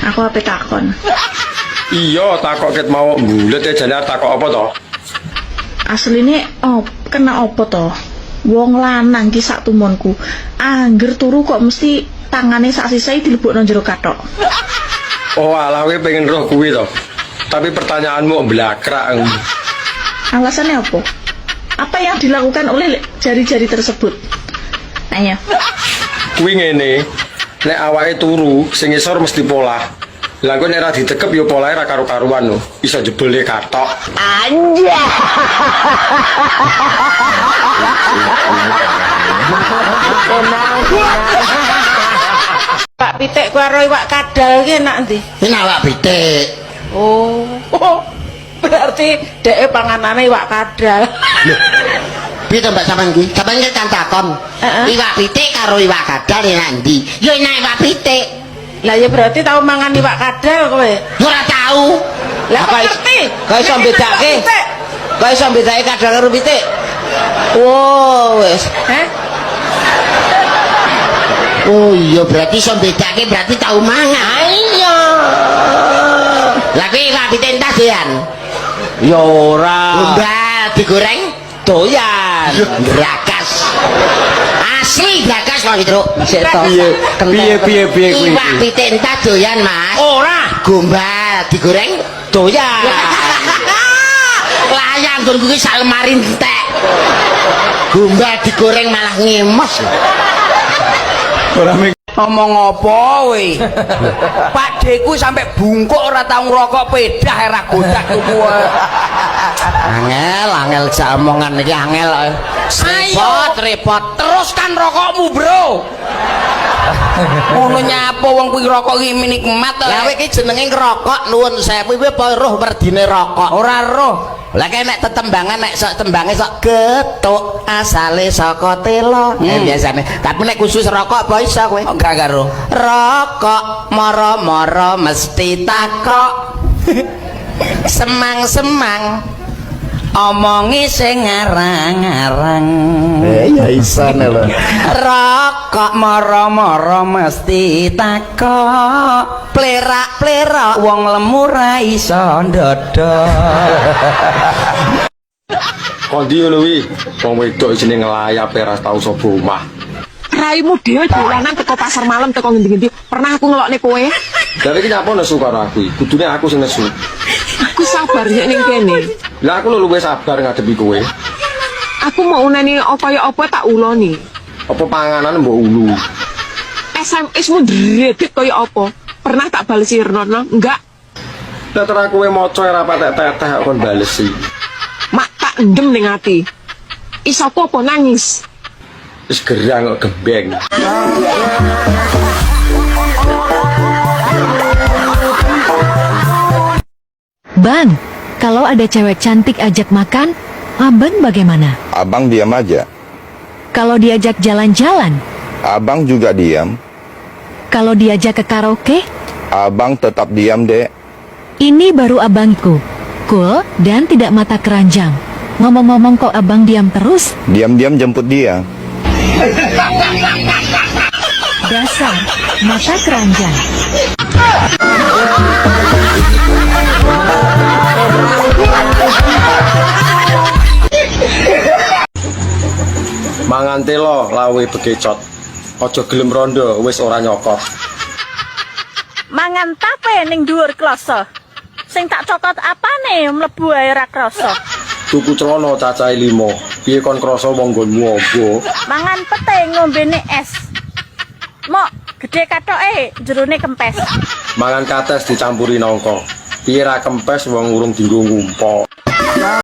Aku ape takon. Iya, takok ket mau bulet ya jane takok apa to? Asline kena apa to? Wong lanang ki sak tumonku. Angger turu kok mesti tangane sak sisai dilebokno jero kathok. Oh, alah kowe pengen roh kuwi to. Tapi pertanyaanmu blakrak. Alasannya apa? Apa yang dilakukan oleh jari-jari tersebut? Ayo. Kuwi ngene, nek awake turu sing ngisor mesti pola. Lah kok nek ra ditekep ya polahe ra karo-karuan lho. Iso jebule kathok. Anjay. Pak pitik karo iwak kadal ki enak ndi? Enak Pak pitik. Oh. Berarti dhek panganane iwak kadal. Piye to Mbak sampean iki? Sampeyan iki kan takon. Iwak pitik karo iwak kadal enak ndi? Ya enak iwak pitik. Lah ya berarti tau mangan iwak kadal kowe. Ora tau. Lah kok ngerti? Kok iso bedake? Kok iso bedake kadal karo pitik? Oh, wis. Hah? Oh iya berarti iso bedake berarti tau mangan. Iya. Lah kuwi iwak pitik entas doyan. Ya ora. Mbak digoreng doyan. Brakas. Asli brakas kok Truk. Sik to. Piye kuwi? Iwak pitik entas doyan, Mas. Ora. Gombal digoreng Doyan. layan gon kuwi sak lemari entek. Gombal digoreng malah ngemos. Ora Ngomong apa kowe? Pak Deku sampai bungkuk ora tau ngrokok pedah era godak kowe. Angel jak omongan iki angel. Repot. Teruskan rokokmu, Bro. Ngono nyapa wong kuwi rokok iki nikmat to. Lah kowe iki jenenge ngrokok nuwun sewu kuwi apa roh merdine rokok. Ora roh. Lah kayak nek tetembangan nek sok tembange sok getuk asale saka telo. Biasane. Tapi nek khusus rokok apa iso kowe? Enggak karo. Rokok moro-moro mesti takok. Semang-semang omongi sing ngarang-ngarang. ya isan lho. Rokok moro-moro mesti takok. Plerak-plerak wong lemu ra iso ndodol. Kondi ngono kuwi. Wong wedok jenenge ngelayap ora tau sapa omah. Raimu dhewe dolanan teko pasar malam teko ngendi-ngendi. Pernah aku ngelokne kowe? Lah iki nyapa nesu karo aku? Kudune aku sing nesu. Aku sabar ya ning kene. Lah aku luwih sabar ngadepi kowe. Aku mau nani apa ya apa tak uloni. Apa panganan mbok ulu? SMS-mu dredit kaya apa? Pernah tak balesi Rono? Enggak. Lah terus kowe maca ora patek-teteh kon balesi. Mak tak endem ning ati. Iso apa nangis? Wis gerang kok gembeng. Bang, kalau ada cewek cantik ajak makan, abang bagaimana? Abang diam aja. Kalau diajak jalan-jalan, Abang juga diam. kalau diajak ke karaoke, Abang tetap diam, Dek. ini baru abangku. Cool dan tidak mata keranjang. Ngomong-ngomong kok abang diam terus? Diam-diam jemput dia. Dasar mata keranjang. Mangan telo lawe bekecot. Aja gelem rondo wis ora nyokot. Mangan tape ning dhuwur kloso. Sing tak cokot apane mlebu ae ra krasa. Tuku celana cacahe 5. Piye kon krasa wong nggonmu apa? Mangan pete ngombene es. Mok, gede kathoke jerone kempes. Mangan kates dicampuri nangka. Piye ra kempes wong urung dienggo ngumpul.